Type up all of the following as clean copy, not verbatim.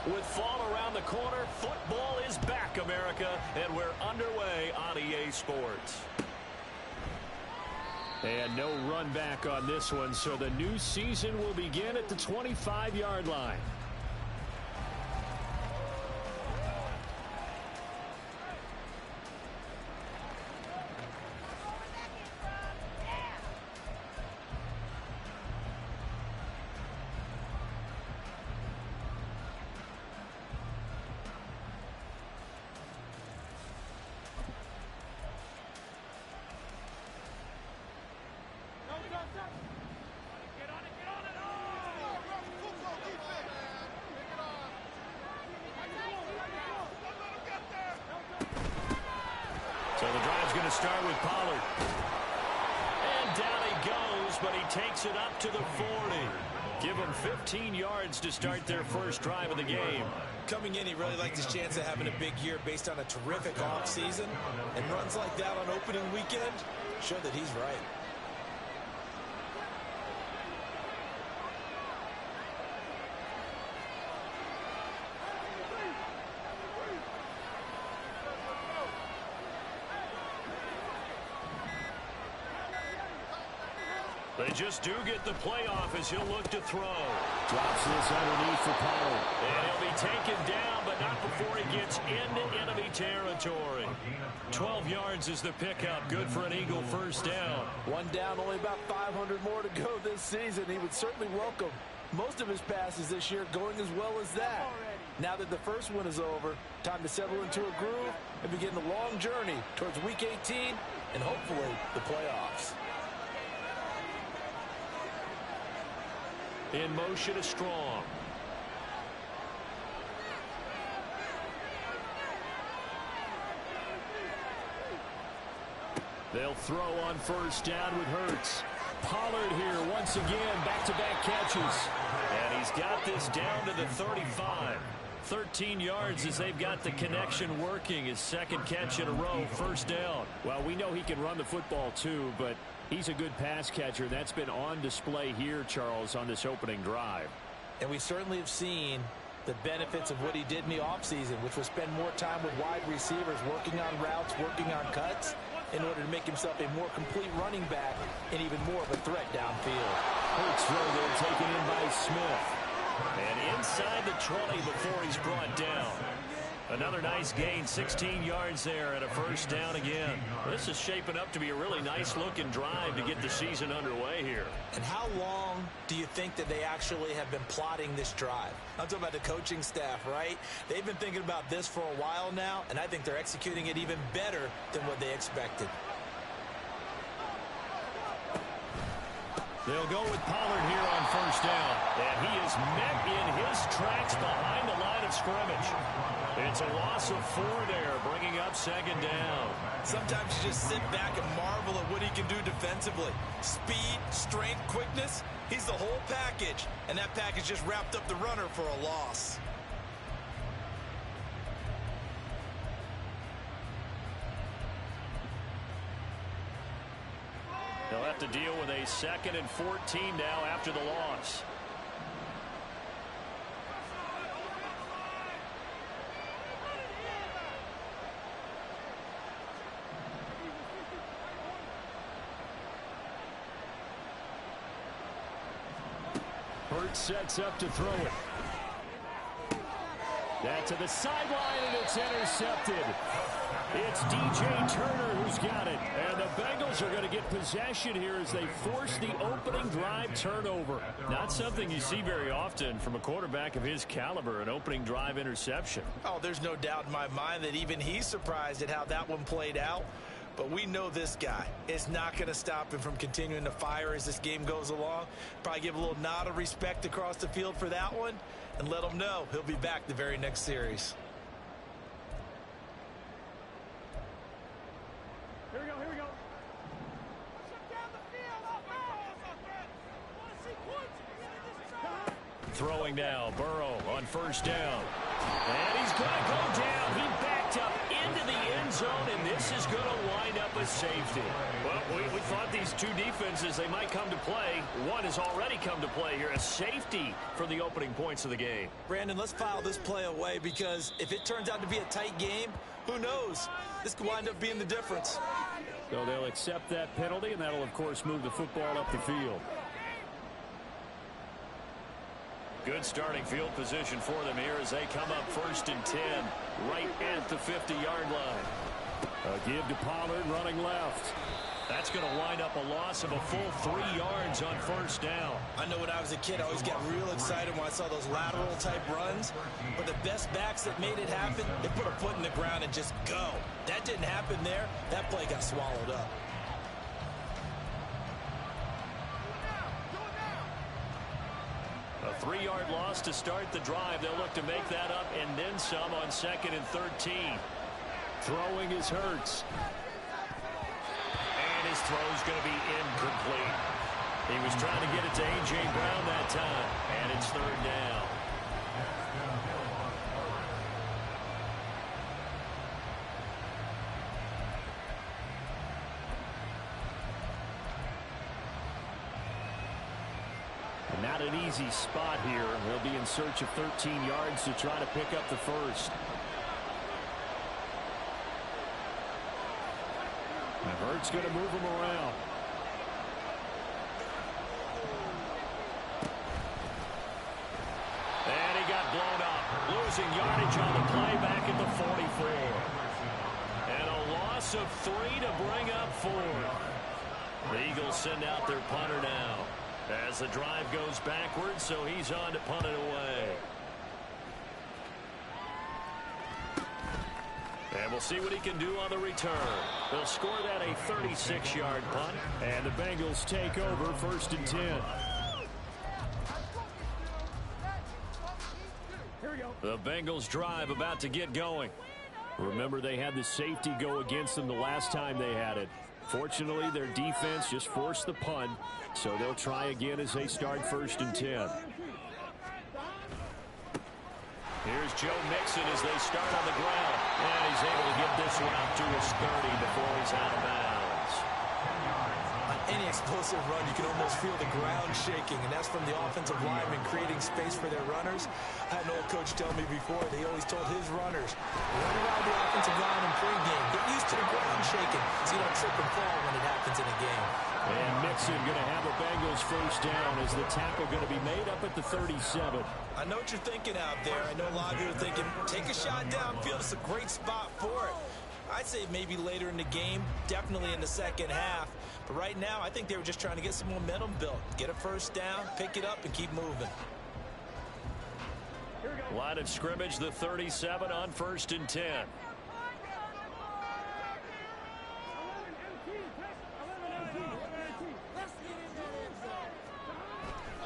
With fall around the corner, football is back, America, and we're underway on EA Sports. And no run back on this one, so the new season will begin at the 25-yard line. So the drive's going to start with Pollard. And down he goes, but he takes it up to the 40. Give him 15 yards to start their first drive of the game. Coming in, he really liked his chance of having a big year based on a terrific offseason. And runs like that on opening weekend show that he's right. They just do get the playoff as he'll look to throw. Drops this underneath for Pollard. And he'll be taken down, but not before he gets into enemy territory. 12 yards is the pickup. Good for an Eagle first down. One down, only about 500 more to go this season. He would certainly welcome most of his passes this year going as well as that. Now that the first one is over, time to settle into a groove and begin the long journey towards Week 18 and hopefully the playoffs. In motion is Strong. They'll throw on first down with Hurts. Pollard here once again, back-to-back catches. And he's got this down to the 35. 13 yards as they've got the connection working. His second catch in a row, first down. Well, we know he can run the football too, but he's a good pass catcher. That's been on display here, Charles, on this opening drive. And we certainly have seen the benefits of what he did in the offseason, which was spend more time with wide receivers, working on routes, working on cuts, in order to make himself a more complete running back and even more of a threat downfield. Hurts throw there taken in by Smith. And inside the 20 before he's brought down. Another nice gain, 16 yards there and a first down again. This is shaping up to be a really nice-looking drive to get the season underway here. And how long do you think that they actually have been plotting this drive? I'm talking about the coaching staff, right? They've been thinking about this for a while now, and I think they're executing it even better than what they expected. They'll go with Pollard here on first down. And he is met in his tracks behind the line of scrimmage. It's a loss of 4 there, bringing up second down. Sometimes you just sit back and marvel at what he can do defensively. Speed, strength, quickness, he's the whole package. And that package just wrapped up the runner for a loss. They'll have to deal with a 2nd and 14 now after the loss. Hurts sets up to throw it. That to the sideline, and it's intercepted. It's DJ Turner who's got it. And the Bengals are going to get possession here as they force the opening drive turnover. Not something you see very often from a quarterback of his caliber, an opening drive interception. Oh, there's no doubt in my mind that even he's surprised at how that one played out. But we know this guy is not going to stop him from continuing to fire as this game goes along. Probably give a little nod of respect across the field for that one and let him know he'll be back the very next series. Here we go, here we go. Throwing now, Burrow on first down. And he's going to go down. He backed up into the end zone, and this is going to wind up a safety. Well, we thought these two defenses, they might come to play. One has already come to play here, a safety for the opening points of the game. Brandon, let's file this play away because if it turns out to be a tight game, who knows? This could wind up being the difference. So they'll accept that penalty, and that'll, of course, move the football up the field. Good starting field position for them here as they come up 1st and 10, right at the 50-yard line. A give to Pollard running left. That's going to wind up a loss of a full 3 yards on 1st down. I know when I was a kid, I always got real excited when I saw those lateral-type runs. But the best backs that made it happen, they put a foot in the ground and just go. That didn't happen there. That play got swallowed up. A 3-yard loss to start the drive. They'll look to make that up and then some on 2nd and 13. Throwing is Hurts. And his throw's going to be incomplete. He was trying to get it to A.J. Brown that time. And it's 3rd down. Not an easy spot here. They'll be in search of 13 yards to try to pick up the first. And Hurts going to move him around. And he got blown up. Losing yardage on the play back at the 44. And a loss of 3 to bring up 4. The Eagles send out their punter now. As the drive goes backwards, so he's on to punt it away. And we'll see what he can do on the return. They'll score that a 36-yard punt. And the Bengals take over 1st and 10. The Bengals drive about to get going. Remember, they had the safety go against them the last time they had it. Fortunately, their defense just forced the punt, so they'll try again as they start 1st and 10. Here's Joe Mixon as they start on the ground. And he's able to get this one out to his 30 before he's out of bounds. On any explosive run, you can almost feel the ground shaking, and that's from the offensive linemen creating space for their runners. I had an old coach tell me before, they always told his runners, run around the offensive line in pregame. Get used to the ground shaking so you don't trip and fall when it happens in a game. And Mixon going to have a Bengals 1st down as the tackle going to be made up at the 37. I know what you're thinking out there. I know a lot of you are thinking, take a shot downfield. It's a great spot for it. I'd say maybe later in the game, definitely in the second half. But right now, I think they were just trying to get some momentum built. Get a 1st down, pick it up, and keep moving. Line of scrimmage, the 37 on 1st and 10.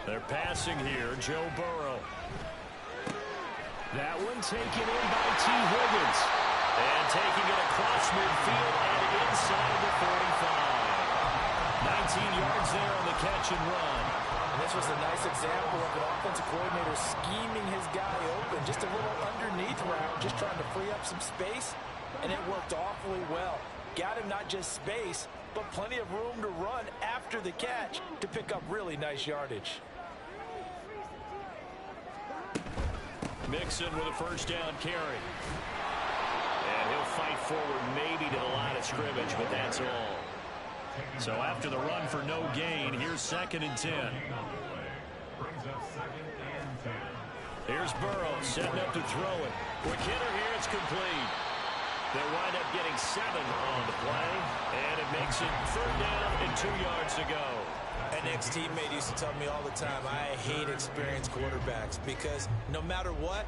They're passing here, Joe Burrow. That one taken in by T. Higgins. And taking it across midfield and inside the 45. 19 yards there on the catch and run. And this was a nice example of an offensive coordinator scheming his guy open. Just a little underneath route, just trying to free up some space. And it worked awfully well. Got him not just space, but plenty of room to run after the catch to pick up really nice yardage. Mixon with a 1st down carry. And he'll fight forward maybe to the line of scrimmage, but that's all. So after the run for no gain, here's 2nd and 10. Here's Burrow setting up to throw it. Quick hitter here, it's complete. They'll wind up getting 7 on the play, and it makes it 3rd down and 2 yards to go. An ex-teammate used to tell me all the time, I hate experienced quarterbacks because no matter what,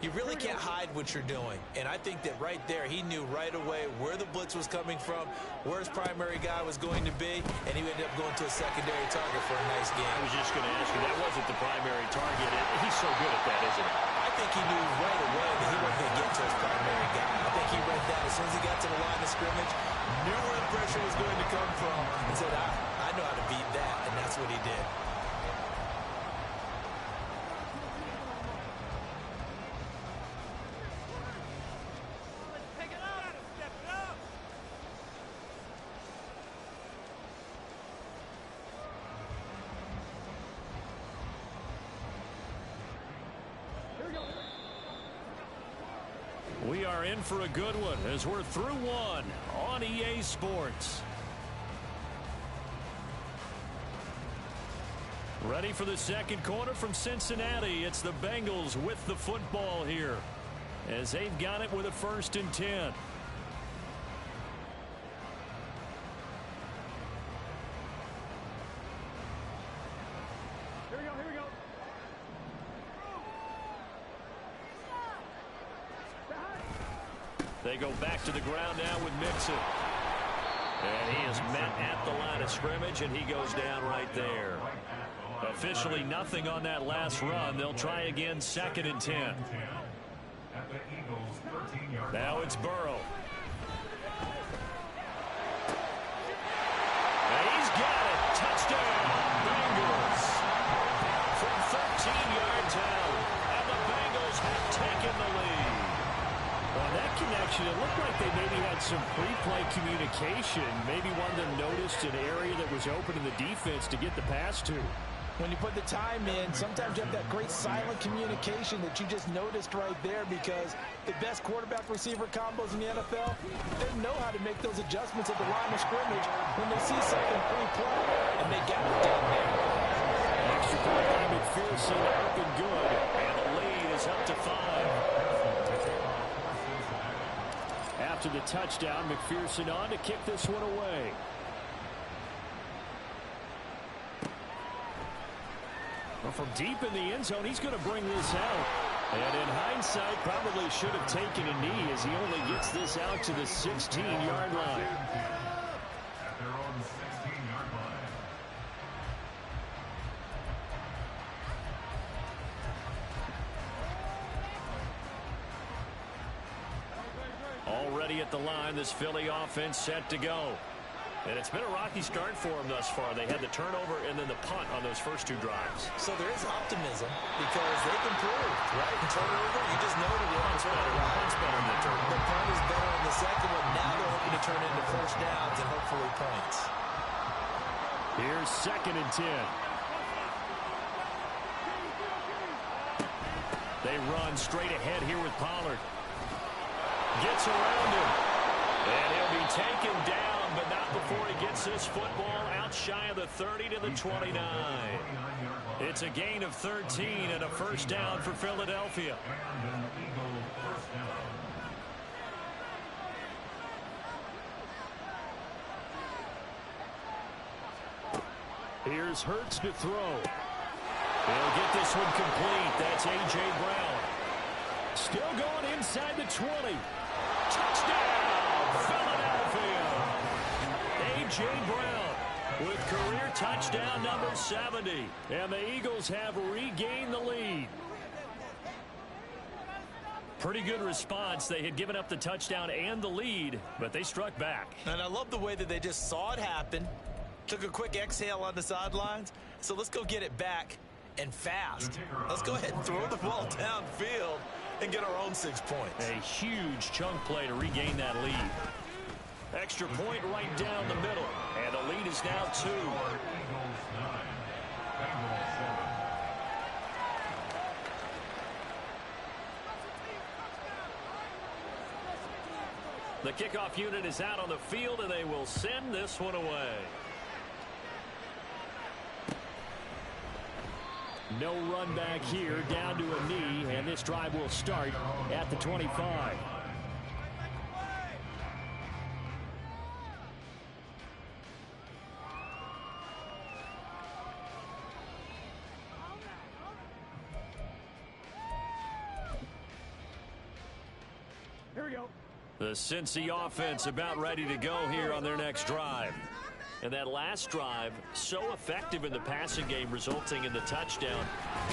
you really can't hide what you're doing. And I think that right there, he knew right away where the blitz was coming from, where his primary guy was going to be, and he ended up going to a secondary target for a nice game. I was just going to ask you, that wasn't the primary target. He's so good at that, isn't he? I think he knew right away that he wasn't going to get to his primary guy. I think he read that as soon as he got to the line of scrimmage, knew where the pressure was going to come from, and said, I know how to beat that, and that's what he did. are in for a good one as we're through one on EA Sports. Ready for the second quarter from Cincinnati. It's the Bengals with the football here as they've got it with a 1st and 10. Here we go. They go back to the ground now with Mixon. And he is met at the line of scrimmage, and he goes down right there. Officially nothing on that last run. They'll try again, 2nd and 10. Now it's Burrow. And he's got it. Touchdown, Bengals. From 13 yards out. And the Bengals have taken the lead. On that connection, it looked like they maybe had some pre-play communication. Maybe one of them noticed an area that was open in the defense to get the pass to. When you put the time in, sometimes you have that great silent communication that you just noticed right there, because the best quarterback-receiver combos in the NFL, they know how to make those adjustments at the line of scrimmage when they see something pre-play, and they got it done there. Extra point by McPherson, up and good, and the lead is up to 5. After the touchdown, McPherson on to kick this one away. Well, from deep in the end zone, he's going to bring this out. And in hindsight, probably should have taken a knee as he only gets this out to the 16-yard line. Already at the line, this Philly offense set to go. And it's been a rocky start for them thus far. They had the turnover and then the punt on those first 2 drives. So there is optimism because they've improved, right? And turnover, you just know that Punt's better. Punt's better than the turnover. The punt is better in the second one. Now they're hoping to turn into first downs and hopefully points. Here's 2nd and 10. They run straight ahead here with Pollard. Gets around him. And he'll be taken down, but not before he gets this football out shy of the 30 to the 29. It's a gain of 13 and a first down for Philadelphia. Here's Hurts to throw. He'll get this one complete. That's A.J. Brown. Still going inside the 20. Touchdown, Philadelphia. A.J. Brown with career touchdown number 70. And the Eagles have regained the lead. Pretty good response. They had given up the touchdown and the lead, but they struck back. And I love the way that they just saw it happen, took a quick exhale on the sidelines. So let's go get it back and fast. Let's go ahead and throw the ball downfield and get our own 6 points. A huge chunk play to regain that lead. Extra point right down the middle. And the lead is now 2. The kickoff unit is out on the field, and they will send this one away. No run back here, down to a knee, and this drive will start at the 25. Here we go. The Cincy offense about ready to go here on their next drive. And that last drive, so effective in the passing game, resulting in the touchdown.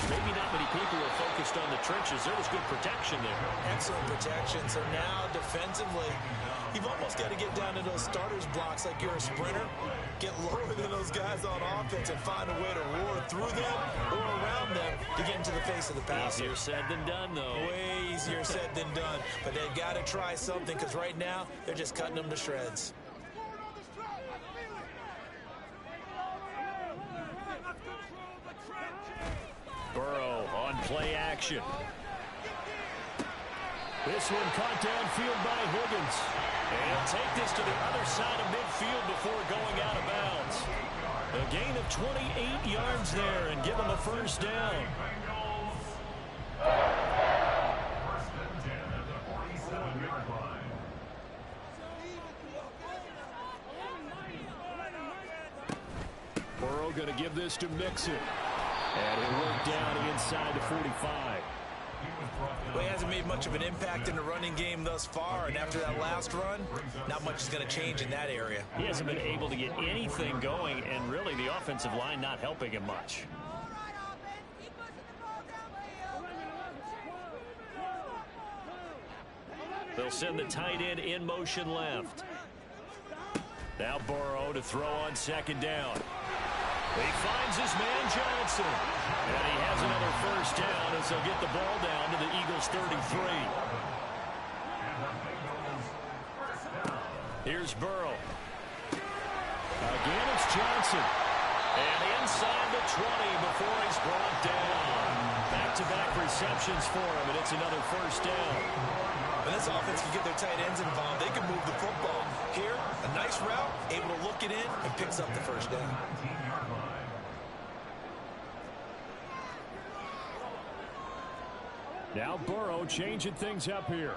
Maybe not many people were focused on the trenches. There was good protection there. Excellent protection. So now defensively, you've almost got to get down to those starters blocks like you're a sprinter. Get lower than those guys on offense and find a way to roar through them or around them to get into the face of the passer. Easier said than done, though. Way easier said than done. But they've got to try something because right now they're just cutting them to shreds. Burrow on play action. This one caught downfield by Higgins. And he'll take this to the other side of midfield before going out of bounds. A gain of 28 yards there and give him a first down. Burrow going to give this to Mixon. And he'll work down inside the 45. Well, he hasn't made much of an impact in the running game thus far, and after that last run, not much is going to change in that area. He hasn't been able to get anything going, and really the offensive line not helping him much. They'll send the tight end in motion left. Now Burrow to throw on second down. He finds his man Johnson. And he has another first down as they'll get the ball down to the Eagles' 33. Here's Burrow. Again, it's Johnson. And inside the 20 before he's brought down. Back-to-back receptions for him, and it's another first down. When this offense can get their tight ends involved, they can move the football. Here, a nice route, able to look it in, and picks up the first down. Now Burrow changing things up here.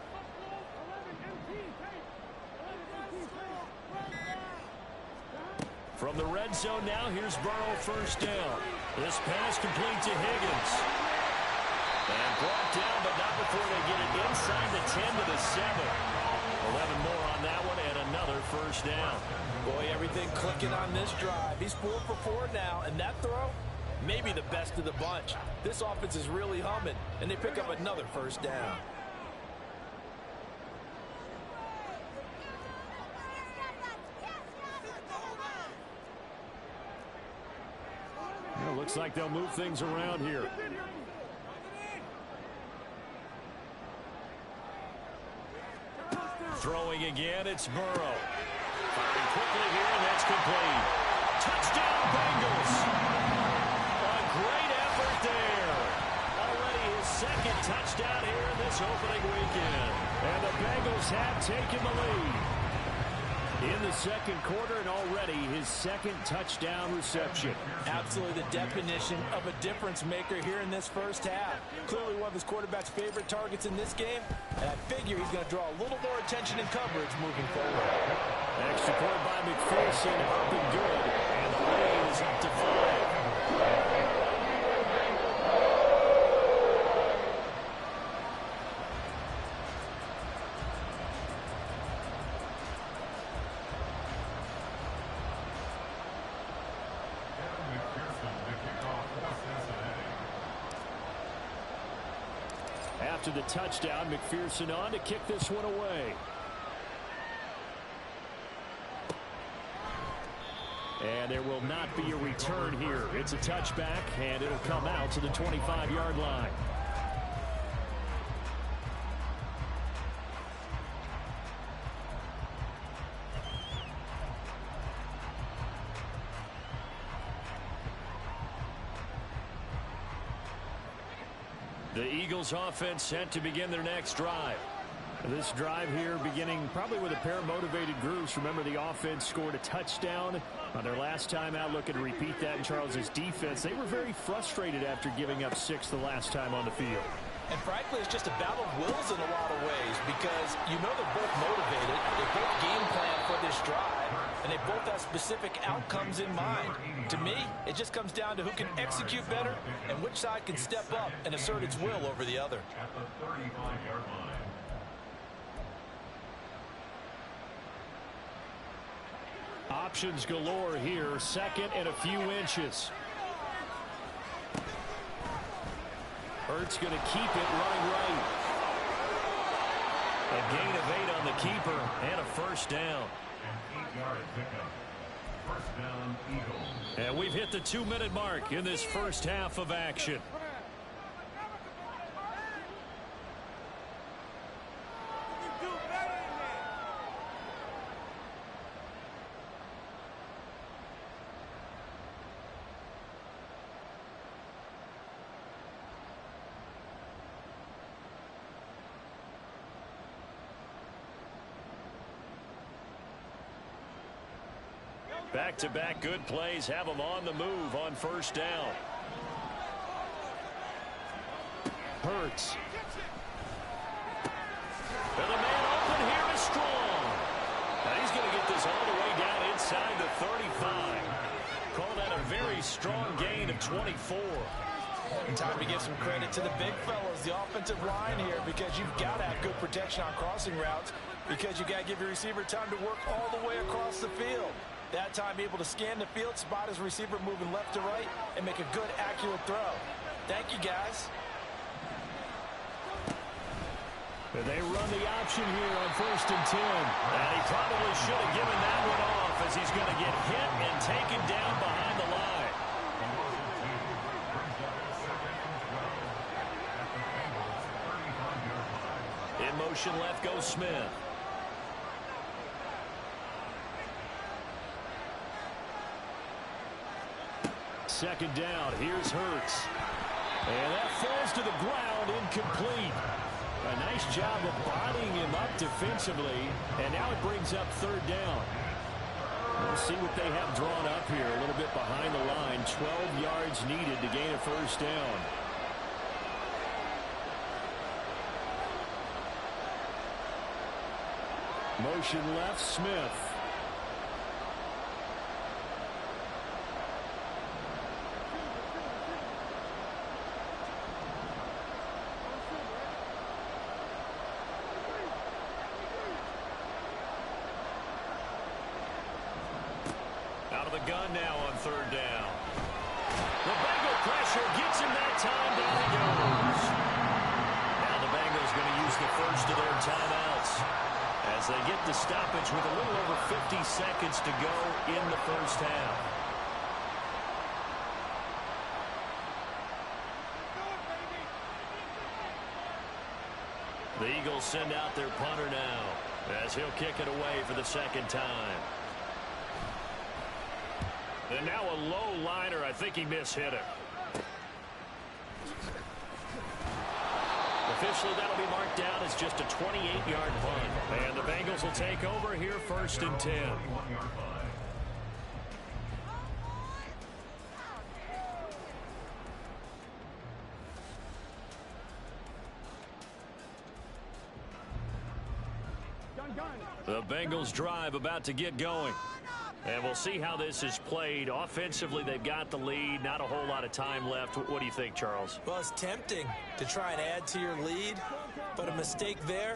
From the red zone now, here's Burrow first down. This pass complete to Higgins. And brought down, but not before they get it inside the 10 to the 7. 11 more on that one, and another first down. Boy, everything clicking on this drive. He's 4 for 4 now, and that throw, maybe the best of the bunch. This offense is really humming, and they pick up another first down. Well, looks like they'll move things around here. Throwing again, it's Burrow. Firing quickly here, and that's complete. Touchdown, Bengals. A great effort there. Already his second touchdown here in this opening weekend. And the Bengals have taken the lead in the second quarter, and already his second touchdown reception. Absolutely the definition of a difference maker here in this first half. Clearly one of his quarterback's favorite targets in this game, and I figure he's going to draw a little more attention and coverage moving forward. Extra point by McPherson, up and good, and the lead is up to 5. After the touchdown, McPherson on to kick this one away. And there will not be a return here. It's a touchback, and it'll come out to the 25-yard line. The Eagles offense set to begin their next drive. This drive here beginning probably with a pair of motivated groups. Remember, the offense scored a touchdown on their last time out. Looking to repeat that in Charles's defense. They were very frustrated after giving up 6 the last time on the field. And frankly, it's just a battle of wills in a lot of ways, because you know they're both motivated, they both game plan for this drive, and they both have specific outcomes in mind. To me, it just comes down to who can execute better and which side can step up and assert its will over the other. At the 35-yard line. Options galore here. Second and a few inches. Hurts going to keep it running right. A gain of 8 on the keeper and a first down. An 8-yard pickup. First down, Eagles. And we've hit the 2-minute mark in this first half of action. Back-to-back good plays have them on the move on first down. Hurts. And the man open here is Strong. Now he's going to get this all the way down inside the 35. Call that a very strong gain of 24. And time to give some credit to the big fellas, the offensive line here, because you've got to have good protection on crossing routes, because you've got to give your receiver time to work all the way across the field. That time able to scan the field, spot his receiver moving left to right, and make a good, accurate throw. Thank you, guys. And they run the option here on 1st and 10. And he probably should have given that one off, as he's going to get hit and taken down behind the line. In motion left goes Smith. Second down, here's Hurts. And that falls to the ground, incomplete. A nice job of bodying him up defensively, and now it brings up 3rd down. We'll see what they have drawn up here, a little bit behind the line. 12 yards needed to gain a 1st down. Motion left, Smith. Out of the gun now on 3rd down. The Bengal pressure gets him that time. Down he goes. Now the Bengals going to use the first of their timeouts as they get the stoppage with a little over 50 seconds to go in the first half. The Eagles send out their punter now as he'll kick it away for the 2nd time. And now a low liner. I think he mishit it. Officially, that'll be marked down as just a 28-yard punt. And the Bengals will take over here 1st and 10. The Bengals drive about to get going. And we'll see how this is played. Offensively, they've got the lead. Not a whole lot of time left. What do you think, Charles? Well, it's tempting to try and add to your lead, but a mistake there,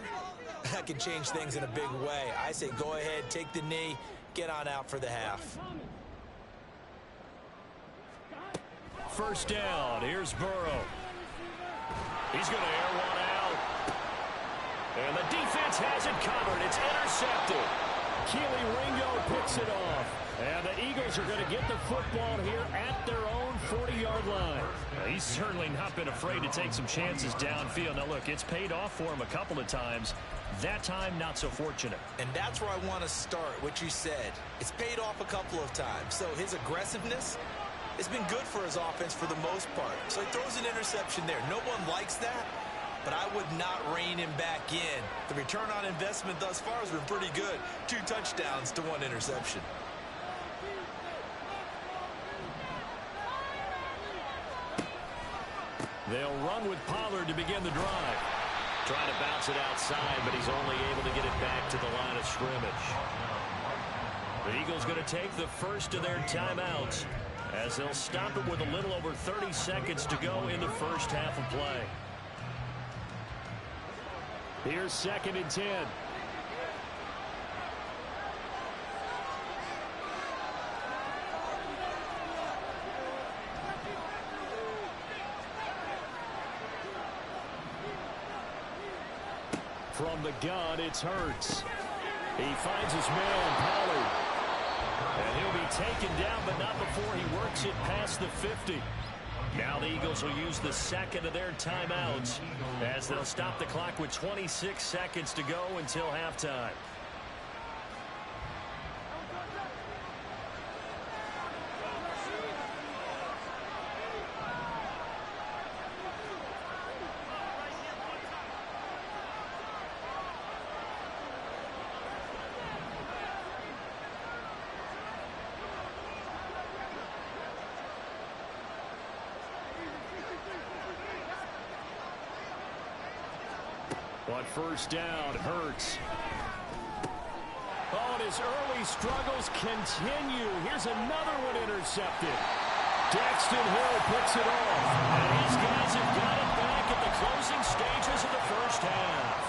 that can change things in a big way. I say go ahead, take the knee, get on out for the half. 1st down. Here's Burrow. He's going to air one out. And the defense has it covered. It's intercepted. Keely Ringo picks it off. And the Eagles are going to get the football here at their own 40-yard line. He's certainly not been afraid to take some chances downfield. Now, look, it's paid off for him a couple of times. That time, not so fortunate. And that's where I want to start, what you said. It's paid off a couple of times. So his aggressiveness has been good for his offense for the most part. So he throws an interception there. No one likes that, but I would not rein him back in. The return on investment thus far has been pretty good. 2 touchdowns to 1 interception. They'll run with Pollard to begin the drive. Trying to bounce it outside, but he's only able to get it back to the line of scrimmage. The Eagles going to take the first of their timeouts as they'll stop it with a little over 30 seconds to go in the first half of play. Here's 2nd and 10. From the gun, it's Hurts. He finds his man, Pollard. And he'll be taken down, but not before he works it past the 50. Now the Eagles will use the 2nd of their timeouts as they'll stop the clock with 26 seconds to go until halftime. On first down, Hurts. Oh, and his early struggles continue. Here's another one intercepted. Daxton Hill picks it off. And these guys have got it back at the closing stages of the first half.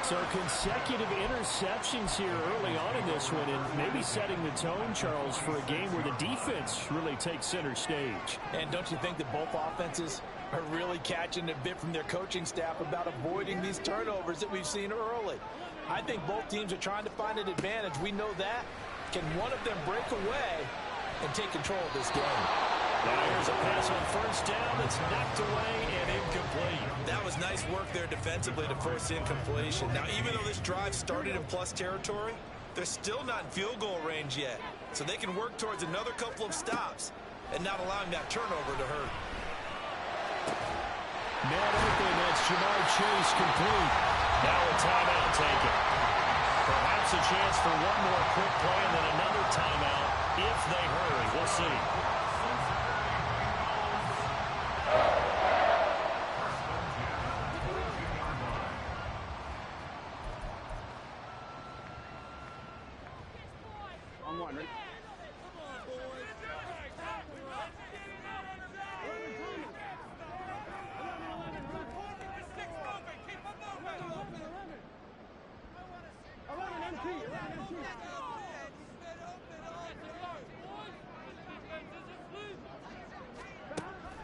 So consecutive interceptions here early on in this one, and maybe setting the tone, Charles, for a game where the defense really takes center stage. And don't you think that both offenses are really catching a bit from their coaching staff about avoiding these turnovers that we've seen early? I think both teams are trying to find an advantage. We know that. Can one of them break away and take control of this game? Now here's a pass on first down that's knocked away and incomplete. That was nice work there defensively to force incompletion. Now, even though this drive started in plus territory, they're still not in field goal range yet. So they can work towards another couple of stops and not allowing that turnover to hurt. Man open, that's Jamar Chase complete. Now a timeout taken. Perhaps a chance for one more quick play and then another timeout if they hurry. We'll see. On one, ready?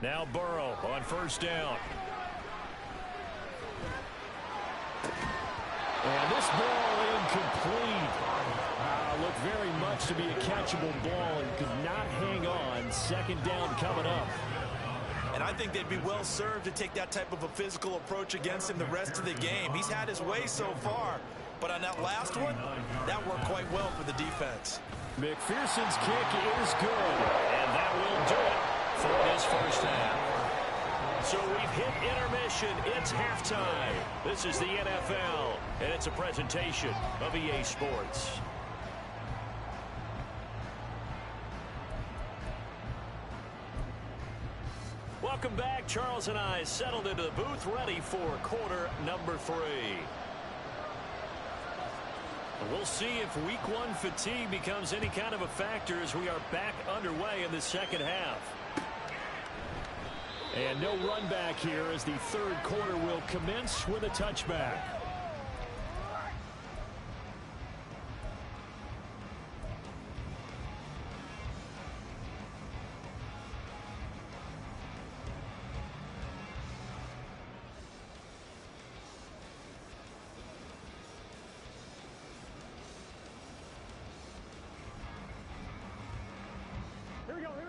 Now Burrow on first down. And this ball incomplete. Looked very much to be a catchable ball and could not hang on. Second down coming up. And I think they'd be well served to take that type of a physical approach against him the rest of the game. He's had his way so far, but on that last one, that worked quite well for the defense. McPherson's kick is good, and that will do it for this first half. So we've hit intermission. It's halftime. This is the NFL, and it's a presentation of EA Sports. Welcome back. Charles and I settled into the booth, ready for quarter number 3. We'll see if week 1 fatigue becomes any kind of a factor as we are back underway in the second half. And no run back here as the third quarter will commence with a touchback.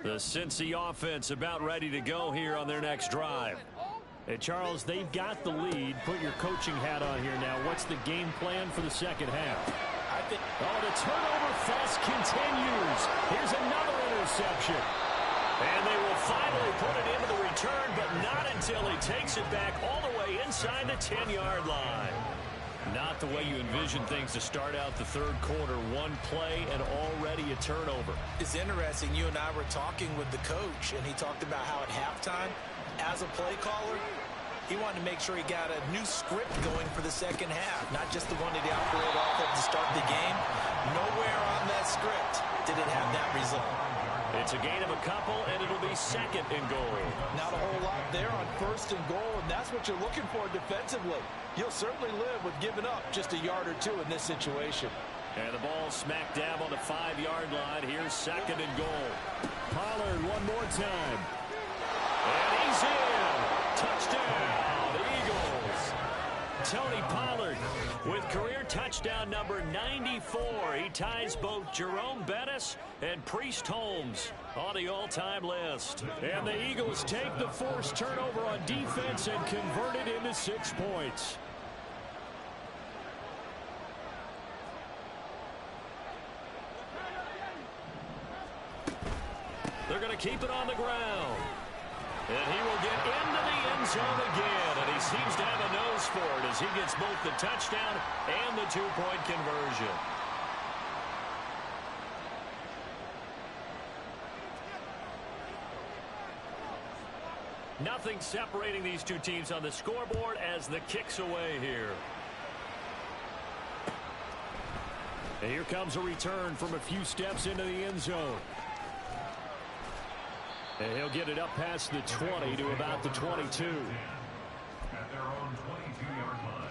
The Cincy offense about ready to go here on their next drive. And Charles, they've got the lead. Put your coaching hat on here now. What's the game plan for the second half? Oh, the turnover fest continues. Here's another interception. And they will finally put it into the return, but not until he takes it back all the way inside the 10-yard line. Not the way you envision things to start out the third quarter. One play and already a turnover. It's interesting. You and I were talking with the coach, and he talked about how at halftime, as a play caller, he wanted to make sure he got a new script going for the second half, not just the one that he operated off of to start the game. Nowhere on that script did it have that result. It's a gain of a couple, and it'll be second and goal. Not a whole lot there on first and goal, and that's what you're looking for defensively. You'll certainly live with giving up just a yard or two in this situation. And the ball smack dab on the 5-yard line. Here's second and goal. Pollard one more time. And he's in. Touchdown, Eagles. Tony Pollard with career touchdown number 94. He ties both Jerome Bettis and Priest Holmes on the all-time list. And the Eagles take the forced turnover on defense and convert it into 6 points. They're going to keep it on the ground. And he will get into the end zone again. And he seems to have a nose for it as he gets both the touchdown and the 2-point conversion. Nothing separating these two teams on the scoreboard as the kick's away here. And here comes a return from a few steps into the end zone. And he'll get it up past the 20 to about the 22. At their own 22-yard line.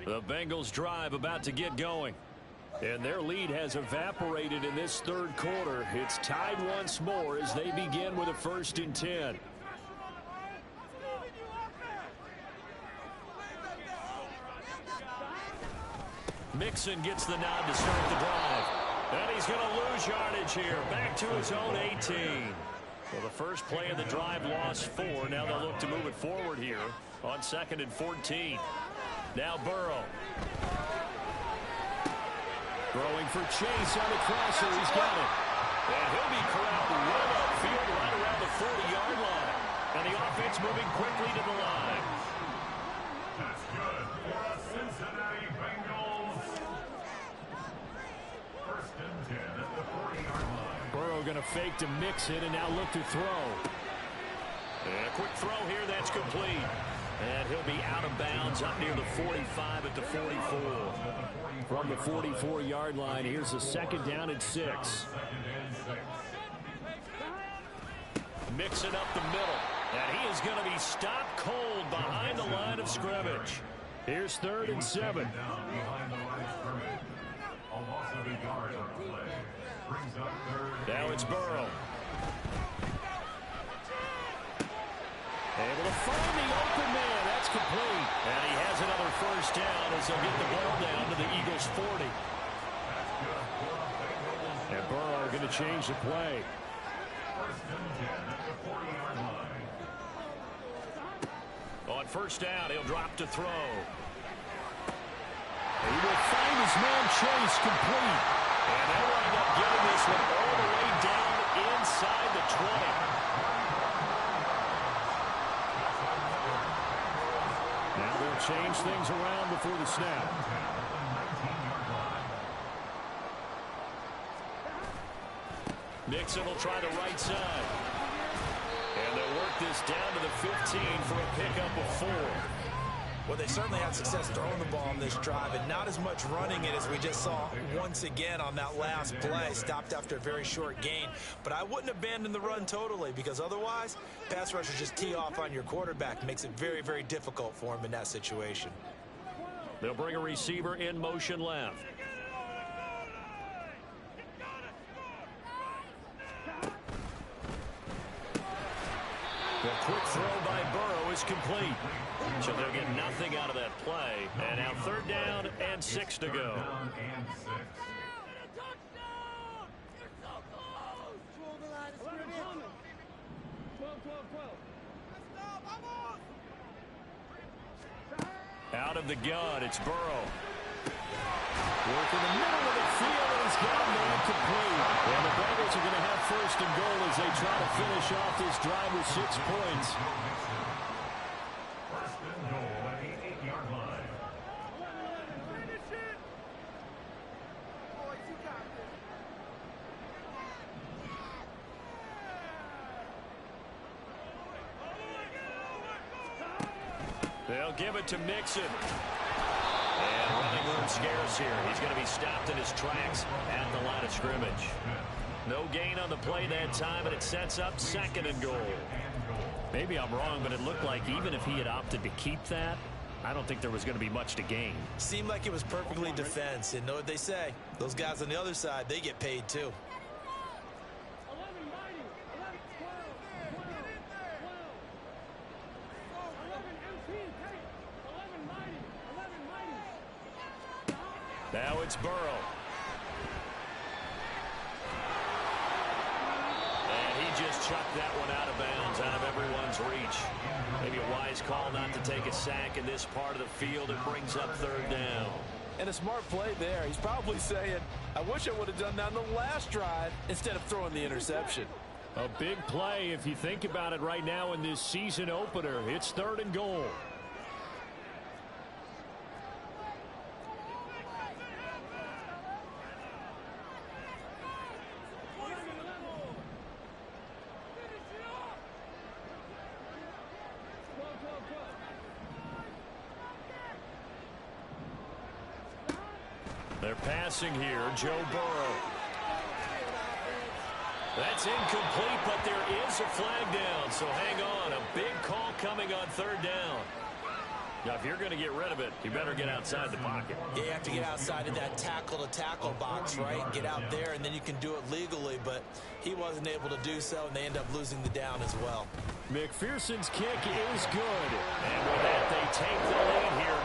The Bengals drive about to get going. And their lead has evaporated in this third quarter. It's tied once more as they begin with a 1st and 10. Mixon gets the nod to start the drive. And he's going to lose yardage here. Back to his own 18. Well, the first play of the drive lost 4. Now they'll look to move it forward here on 2nd and 14. Now Burrow. Throwing for Chase on the crosser. He's got it. And he'll be corralled right upfield right around the 40-yard line. And the offense moving quickly to the line. That's good for the Cincinnati Bengals. 1st and 10 at the 40-yard line. Burrow going to fake to Mixon and now look to throw. And a quick throw here. That's complete. And he'll be out of bounds up near the 45 at the 44. From the 44-yard line, here's a 2nd down and 6. Mixing up the middle. And he is going to be stopped cold behind the line of scrimmage. Here's 3rd and 7. Down behind the line of scrimmage. A loss of a yard on the play. Brings up 3rd. Now it's Burrow. Able to find the open man. That's complete. And he has another 1st down as they'll get the ball down to the Eagles' 40. And Burrow going to change the play. 1st and 10 at the 40-yard line. On 1st down, he'll drop to throw. He will find his man Chase complete. And they'll wind up getting this one all the way down inside the 20. Now they'll change things around before the snap. Mixon will try the right side. And they'll work this down to the 15 for a pickup of 4. Well, they certainly had success throwing the ball on this drive and not as much running it as we just saw once again on that last play. Stopped after a very short gain. But I wouldn't abandon the run totally because otherwise, pass rushers just tee off on your quarterback. Makes it very, very difficult for him in that situation. They'll bring a receiver in motion left. The quick throw by Burrow is complete. So they'll get nothing out of that play. And now 3rd down and 6 to go. Out of the gun, it's Burrow. Work in the middle of the field, and he's got a man complete. And the Bengals are going to have 1st and goal as they try to finish off this drive with 6 points. 1st and goal at the 8-yard line. They'll give it to Mixon. And running room scarce here. He's going to be stopped in his tracks at the line of scrimmage. No gain on the play that time, and it sets up 2nd and goal. Maybe I'm wrong, but it looked like even if he had opted to keep that, I don't think there was going to be much to gain. Seemed like it was perfectly defense. And know what they say? Those guys on the other side, they get paid too. Now it's Burrow. And he just chucked that one out of bounds, out of everyone's reach. Maybe a wise call not to take a sack in this part of the field. It brings up 3rd down. And a smart play there. He's probably saying, I wish I would have done that on the last drive instead of throwing the interception. A big play if you think about it right now in this season opener. It's 3rd and goal. They're passing here. Joe Burrow. That's incomplete, but there is a flag down, so hang on. A big call coming on 3rd down. Now, if you're going to get rid of it, you better get outside the pocket. Yeah, you have to get outside of that tackle-to-tackle box, right? Get out there, and then you can do it legally, but he wasn't able to do so, and they end up losing the down as well. McPherson's kick is good. And with that, they take the lead here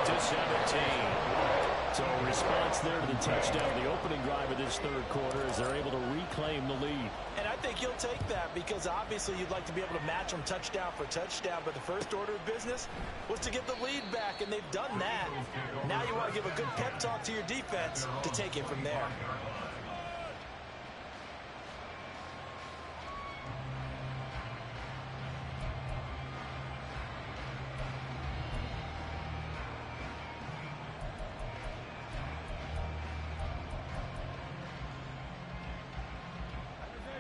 20-17. So a response there to the touchdown, the opening drive of this 3rd quarter, as they're able to reclaim the lead. And I think you'll take that because obviously you'd like to be able to match them touchdown for touchdown, but the first order of business was to get the lead back, and they've done that. Now you want to give a good pep talk to your defense to take it from there.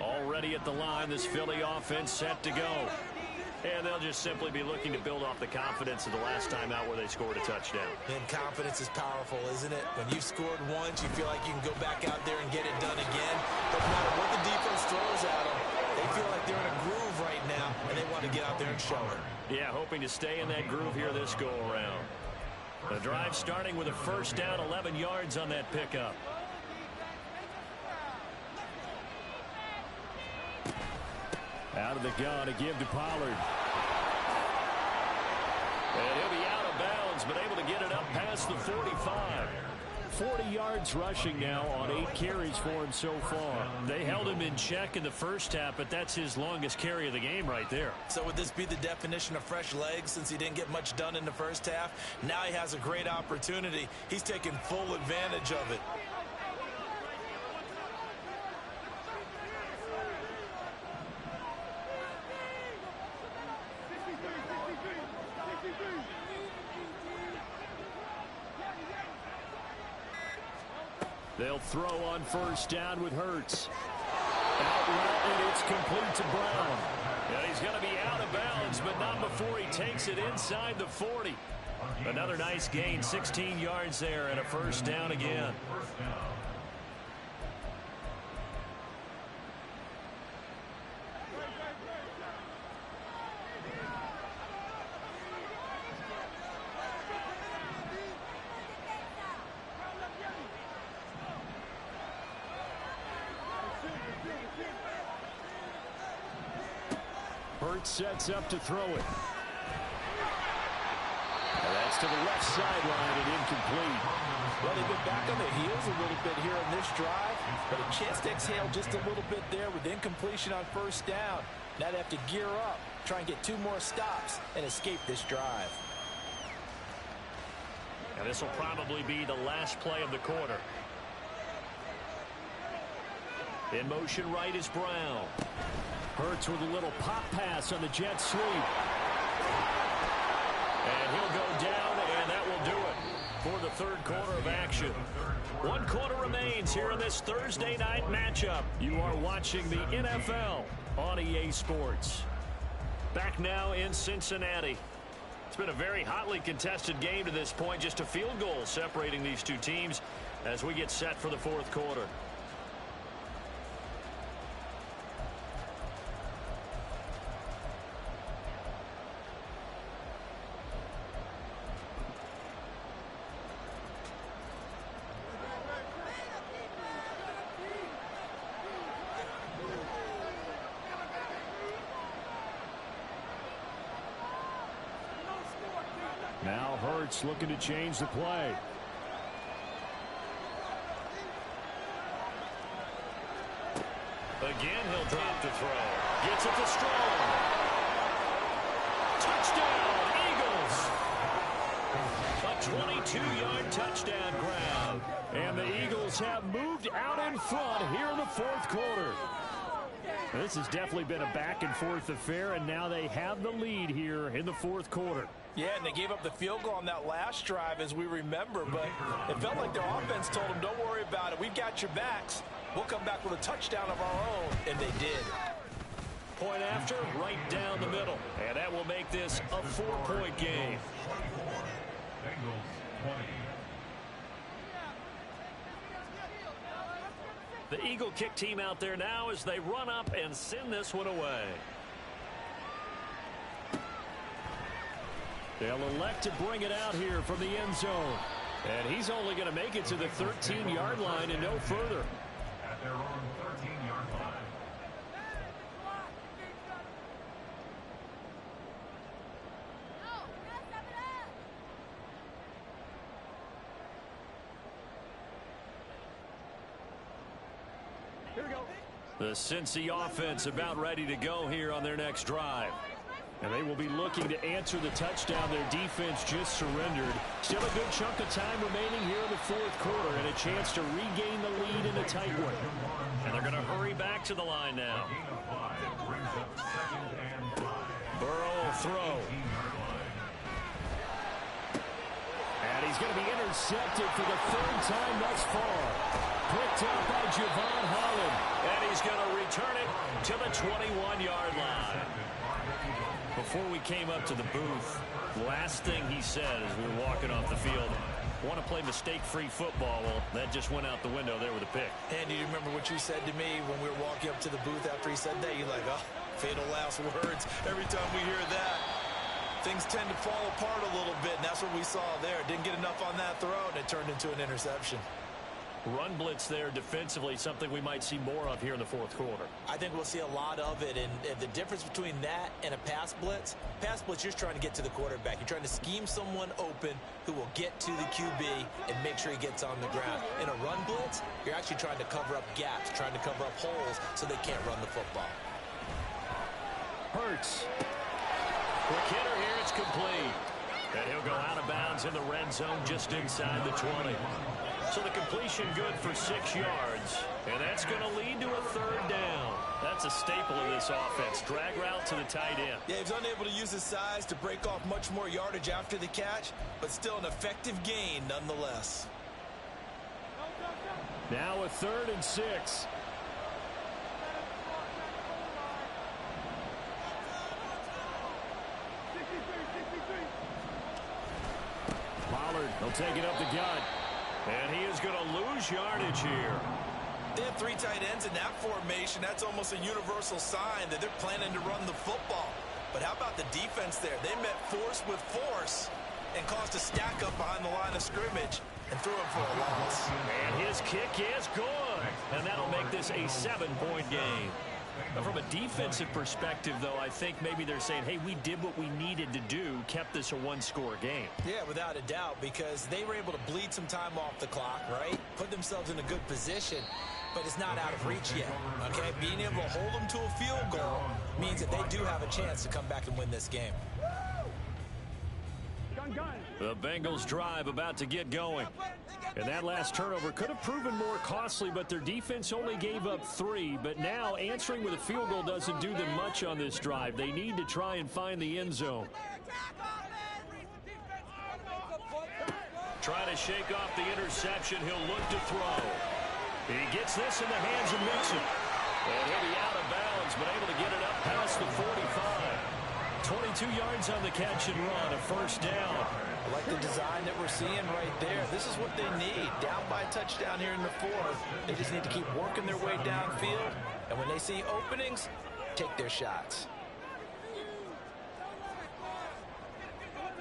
Already at the line, this Philly offense set to go. And they'll just simply be looking to build off the confidence of the last time out where they scored a touchdown. And confidence is powerful, isn't it? When you've scored once, you feel like you can go back out there and get it done again. Doesn't matter what the defense throws at them. They feel like they're in a groove right now, and they want to get out there and show it. Yeah, hoping to stay in that groove here this go-around. The drive starting with a 1st down, 11 yards on that pickup. Out of the gun to give to Pollard. And he'll be out of bounds, but able to get it up past the 45. 40 yards rushing now on 8 carries for him so far. They held him in check in the first half, but that's his longest carry of the game right there. So would this be the definition of fresh legs since he didn't get much done in the first half? Now he has a great opportunity. He's taking full advantage of it. They'll throw on 1st down with Hurts. Out route, and it's complete to Brown. And he's going to be out of bounds, but not before he takes it inside the 40. Another nice gain, 16 yards there, and a 1st down again. Hurts sets up to throw it. And that's to the left sideline and incomplete. Well, they've been back on their heels a little bit here in this drive, but a chance to exhale just a little bit there with incompletion on 1st down. Now they have to gear up, try and get 2 more stops and escape this drive. And this will probably be the last play of the quarter. In motion right is Brown. Hurts with a little pop pass on the jet sweep. And he'll go down, and that will do it for the 3rd quarter of action. 1 quarter remains here in this Thursday night matchup. You are watching the NFL on EA Sports. Back now in Cincinnati. It's been a very hotly contested game to this point. Just a field goal separating these 2 teams as we get set for the 4th quarter. Now Hurts looking to change the play. Again, he'll drop to throw. Gets it to Strong. Touchdown, Eagles. A 22-yard touchdown grab. And the Eagles have moved out in front here in the 4th quarter. This has definitely been a back-and-forth affair, and now they have the lead here in the fourth quarter. Yeah, and they gave up the field goal on that last drive, as we remember, but it felt like their offense told them, don't worry about it. We've got your backs. We'll come back with a touchdown of our own, and they did. Point after, right down the middle. And that will make this a 4-point game. Bengals 20. The Eagle kick team out there now as they run up and send this one away. They'll elect to bring it out here from the end zone. And he's only going to make it to the 13-yard line and no further. At their own 13-yard line. Here we go. The Cincy offense about ready to go here on their next drive. And they will be looking to answer the touchdown their defense just surrendered. Still a good chunk of time remaining here in the fourth quarter and a chance to regain the lead in a tight one. And they're going to hurry back to the line now. Gain of 5 brings up 2nd and 5. Burrow will throw. 18-yard line. And he's going to be intercepted for the third time thus far. Picked up by Javon Holland. And he's going to return it to the 21-yard line. Before we came up to the booth, last thing he said as we were walking off the field, want to play mistake-free football. Well, that just went out the window there with a pick. And you remember what you said to me when we were walking up to the booth after he said that? You're like, oh, fatal last words. Every time we hear that, things tend to fall apart a little bit, and that's what we saw there. Didn't get enough on that throw, and it turned into an interception. Run blitz there defensively, something we might see more of here in the fourth quarter. I think we'll see a lot of it, and the difference between that and a pass blitz, you're just trying to get to the quarterback. You're trying to scheme someone open who will get to the QB and make sure he gets on the ground. In a run blitz, you're actually trying to cover up gaps, trying to cover up holes so they can't run the football. Hurts. Quick hitter here, it's complete. And he'll go out of bounds in the red zone just inside the 20. So the completion good for 6 yards. And that's going to lead to a third down. That's a staple of this offense. Drag route to the tight end. Yeah, he's unable to use his size to break off much more yardage after the catch, but still an effective gain nonetheless. Now a 3rd and 6. Pollard, he'll take it up the gut. And he is going to lose yardage here. They have 3 tight ends in that formation. That's almost a universal sign that they're planning to run the football. But how about the defense there? They met force with force and caused a stack up behind the line of scrimmage and threw him for a loss. And his kick is good. And that'll make this a 7-point game. Now, from a defensive perspective, though, I think maybe they're saying, hey, we did what we needed to do, kept this a 1-score game. Yeah, without a doubt, because they were able to bleed some time off the clock, right? Put themselves in a good position, but it's not out of reach yet, okay? Being able to hold them to a field goal means that they do have a chance to come back and win this game. The Bengals drive about to get going. And that last turnover could have proven more costly, but their defense only gave up 3. But now answering with a field goal doesn't do them much on this drive. They need to try and find the end zone. Trying to shake off the interception. He'll look to throw. He gets this in the hands of Mixon. And he'll be out of bounds, but able to get it up past the 45. 22 yards on the catch and run, a first down. I like the design that we're seeing right there. This is what they need. Down by a touchdown here in the 4th. They just need to keep working their way downfield. And when they see openings, take their shots.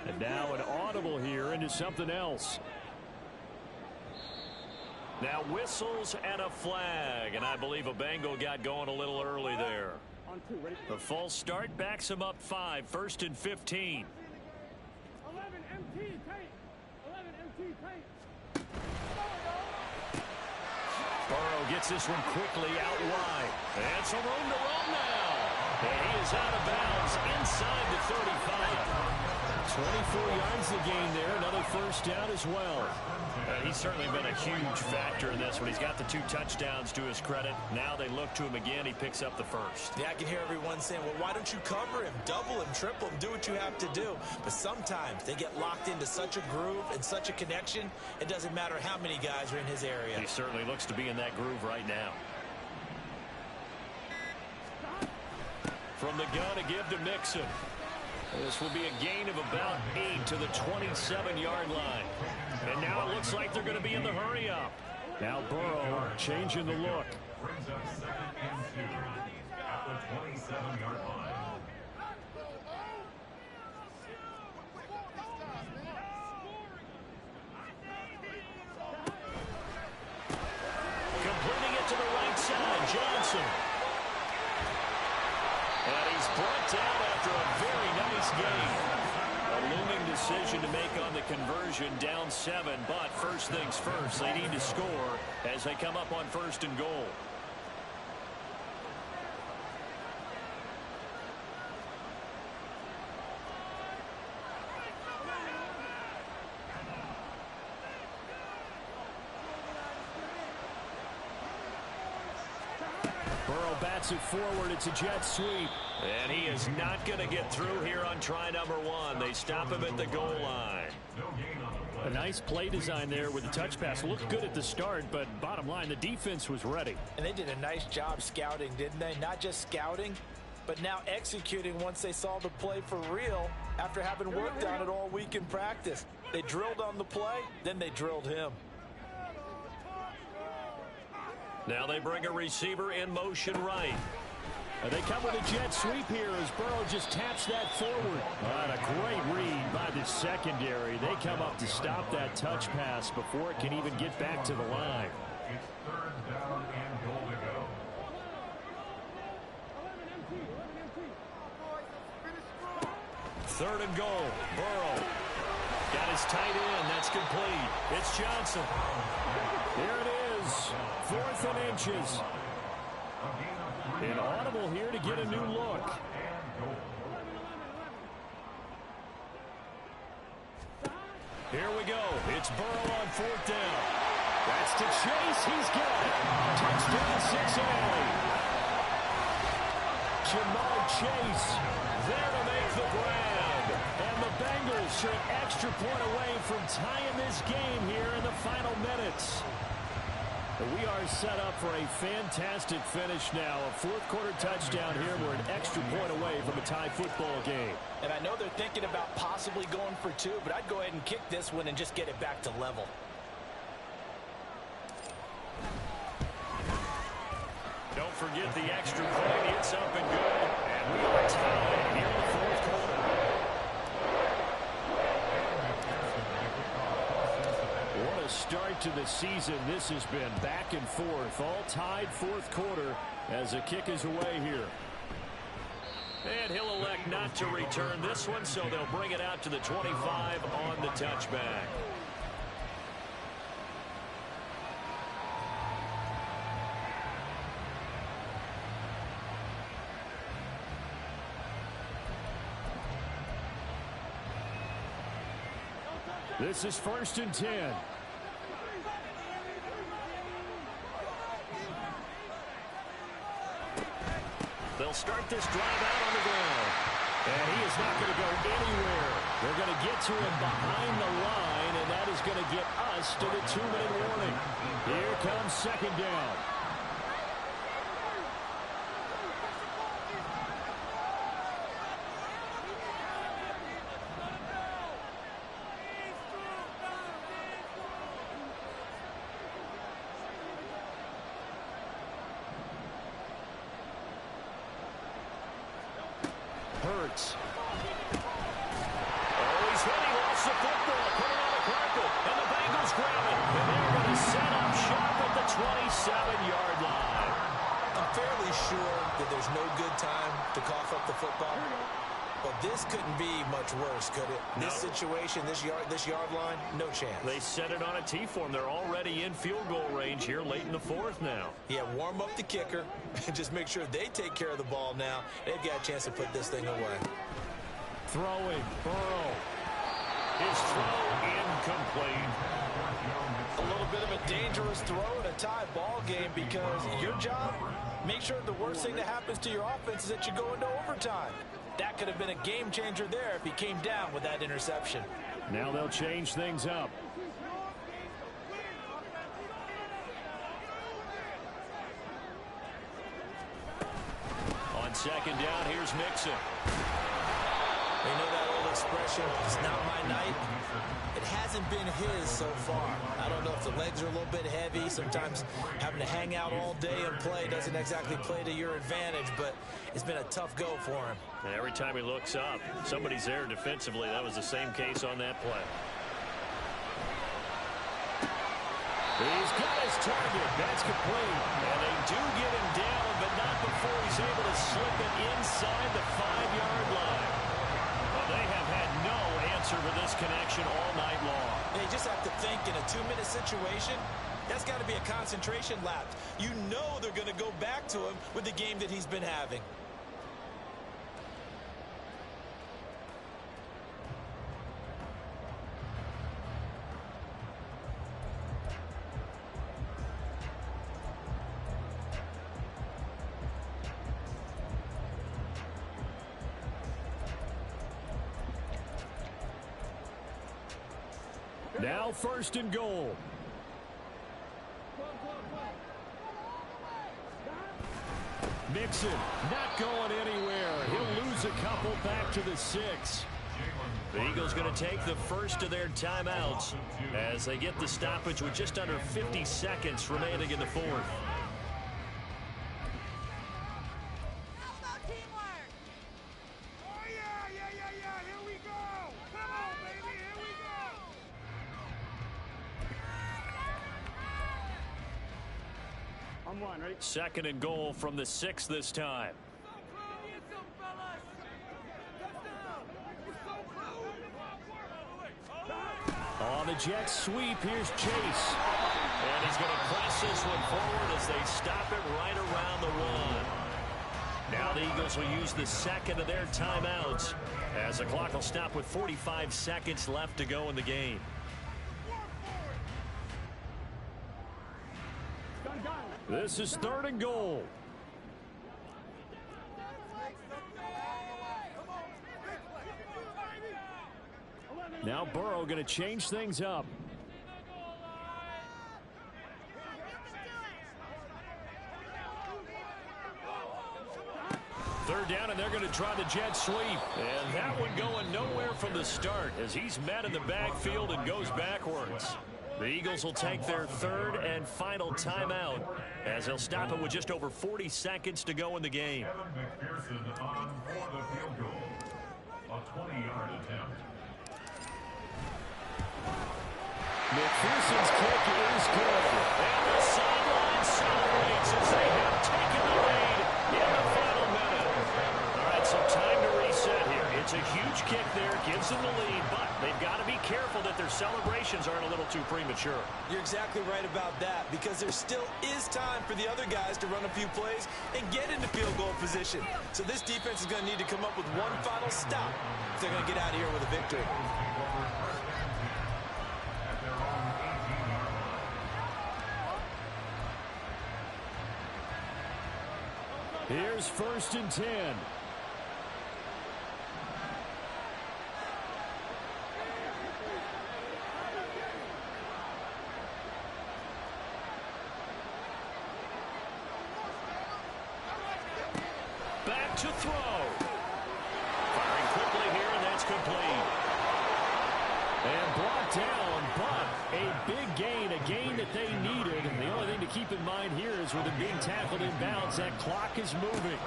And now an audible here into something else. Now whistles and a flag. And I believe a Bengal got going a little early there. The false start backs him up 5, 1st and 15. 11 MT paint. 11 MT paint. Burrow gets this one quickly out wide. And some room to run now. And he is out of bounds inside the 35. 24 yards to gain there. Another first down as well. He's certainly been a huge factor in this one. He's got the 2 touchdowns to his credit. Now they look to him again. He picks up the first. Yeah, I can hear everyone saying, well, why don't you cover him? Double him, triple him, do what you have to do. But sometimes they get locked into such a groove and such a connection, it doesn't matter how many guys are in his area. He certainly looks to be in that groove right now. From the gun to give to Mixon. This will be a gain of about 8 to the 27-yard line. And now it looks like they're going to be in the hurry-up. Now Burrow changing the look. Brings up 2nd and 2 at the 27-yard line. Completing it to the right side, Johnson. And he's brought down after a very nice game. A looming decision to make on the conversion, down 7. But first things first, they need to score as they come up on 1st and goal. Burrow bats it forward. It's a jet sweep. And he is not going to get through here on try number 1. They stop him at the goal line. A nice play design there with the touch pass. Looked good at the start, but bottom line, the defense was ready. And they did a nice job scouting, didn't they? Not just scouting, but now executing once they saw the play for real after having worked on it all week in practice. They drilled on the play, then they drilled him. Now they bring a receiver in motion right. And they come with a jet sweep here as Burrow just taps that forward. And a great read by the secondary. They come up to stop that touch pass before it can even get back to the line. It's 3rd down and goal to go. 3rd and goal. Burrow got his tight end. That's complete. It's Johnson. Here it is. 4th and inches. An audible here to get a new look. Here we go. It's Burrow on 4th down. That's to Chase. He's got it. Touchdown 6A. Jamar Chase there to make the grab. And the Bengals are an extra point away from tying this game here in the final minutes. We are set up for a fantastic finish now. A 4th quarter touchdown here. We're an extra point away from a tie football game. And I know they're thinking about possibly going for 2, but I'd go ahead and kick this one and just get it back to level. Don't forget the extra point. It's up and good. And we are tied here in the 4th quarter. What a start to the season this has been. Back and forth, all tied 4th quarter as the kick is away here. And he'll elect not to return this one, so they'll bring it out to the 25 on the touchback. This is 1st and 10. They'll start this drive out on the ground. And he is not going to go anywhere. They're going to get to him behind the line, and that is going to get us to the 2-minute warning. Here comes 2nd down. Hurts. Oh, he's hit. He lost the football. Put it on the carpet. And the Bengals grab it. And they're going to set up shop at the 27-yard line. I'm fairly sure that there's no good time to cough up the football. But this couldn't be much worse, could it? No. This situation, this yard line, no chance. They set it on a T-form. They're already in field goal range here late in the fourth now. Yeah, warm up the kicker and just make sure they take care of the ball now. They've got a chance to put this thing away. Throwing, Burrow. His throw incomplete. A little bit of a dangerous throw in a tie ball game because your job, make sure the worst thing that happens to your offense is that you go into overtime. That could have been a game changer there if he came down with that interception. Now they'll change things up. On second down, here's Mixon. You know that old expression, it's not my night? It hasn't been his so far. I don't know if the legs are a little bit heavy. Sometimes having to hang out all day and play doesn't exactly play to your advantage, but it's been a tough go for him. And every time he looks up, somebody's there defensively. That was the same case on that play. He's got his target. That's complete. And they do get him down, but not before he's able to slip it inside the 5-yard line. Well, they have had no answer for this connection all night long. They just have to think in a 2-minute situation, that's got to be a concentration lapse. You know they're going to go back to him with the game that he's been having. Now first and goal. Mixon not going anywhere. He'll lose a couple back to the 6. The Eagles going to take the first of their timeouts as they get the stoppage with just under 50 seconds remaining in the fourth. Second and goal from the 6 this time. On the jet sweep, here's Chase. And he's going to press this one forward as they stop it right around the 1. Now the Eagles will use the second of their timeouts as the clock will stop with 45 seconds left to go in the game. This is third and goal. Now Burrow going to change things up. Third down, and they're going to try the jet sweep. And that one going nowhere from the start as he's met in the backfield and goes backwards. The Eagles will take their third and final timeout as they'll stop it with just over 40 seconds to go in the game. McPherson on for the field goal. A 20-yard attempt. McPherson's kick is good. And the sideline celebrates as they have taken the lead in the final minute. All right, so time to reset here. It's a huge kick there, gives them the lead, but they've got to be careful that their celebrations aren't a little too premature. You're exactly right about that because there still is time for the other guys to run a few plays and get into field goal position. So this defense is going to need to come up with one final stop if they're going to get out of here with a victory. Here's first and 10. Back to throw. Firing quickly here, and that's complete. And brought down, but a big gain, a gain that they needed. And the only thing to keep in mind here is with him being tackled in bounds, that clock is moving.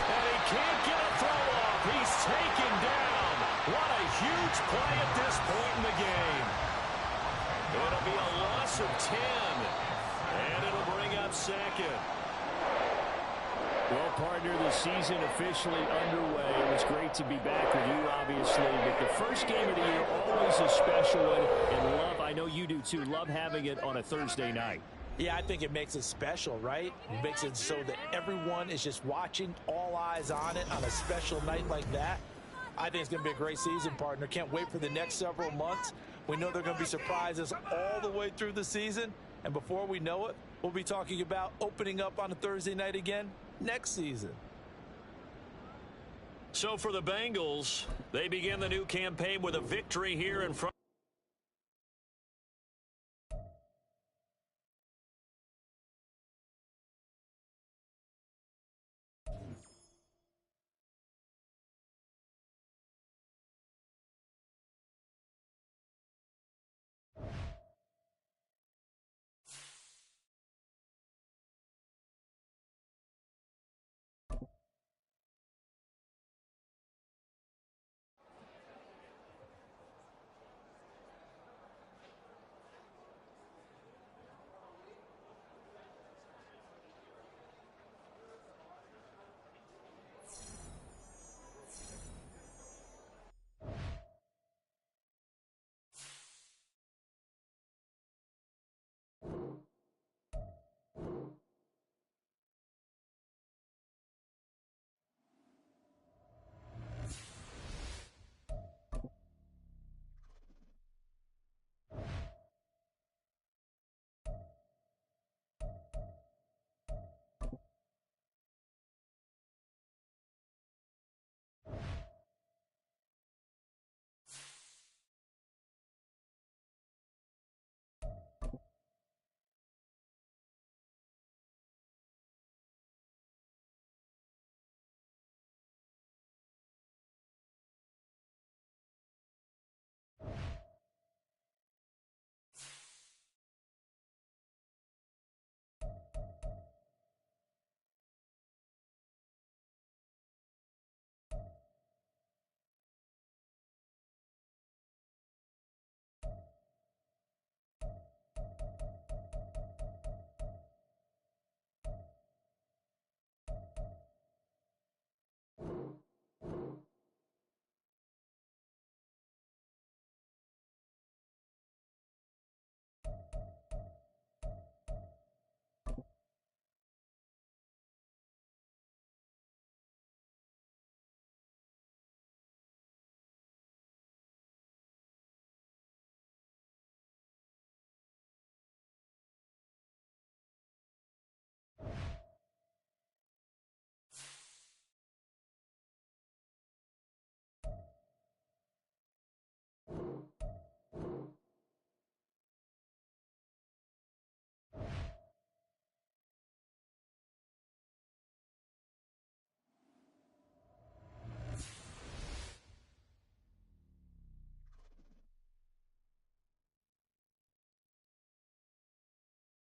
And he can't get a throw off. He's taken down. What a huge play at this point in the game. It'll be a loss of 10. And it'll bring up second. Well, partner, the season officially underway. It was great to be back with you, obviously. But the first game of the year, always a special one. And love, I know you do too, love having it on a Thursday night. Yeah, I think it makes it special, right? It makes it so that everyone is just watching, all eyes on it on a special night like that. I think it's going to be a great season, partner. Can't wait for the next several months. We know there are going to be surprises all the way through the season. And before we know it, we'll be talking about opening up on a Thursday night again next season. So for the Bengals, they begin the new campaign with a victory here in front.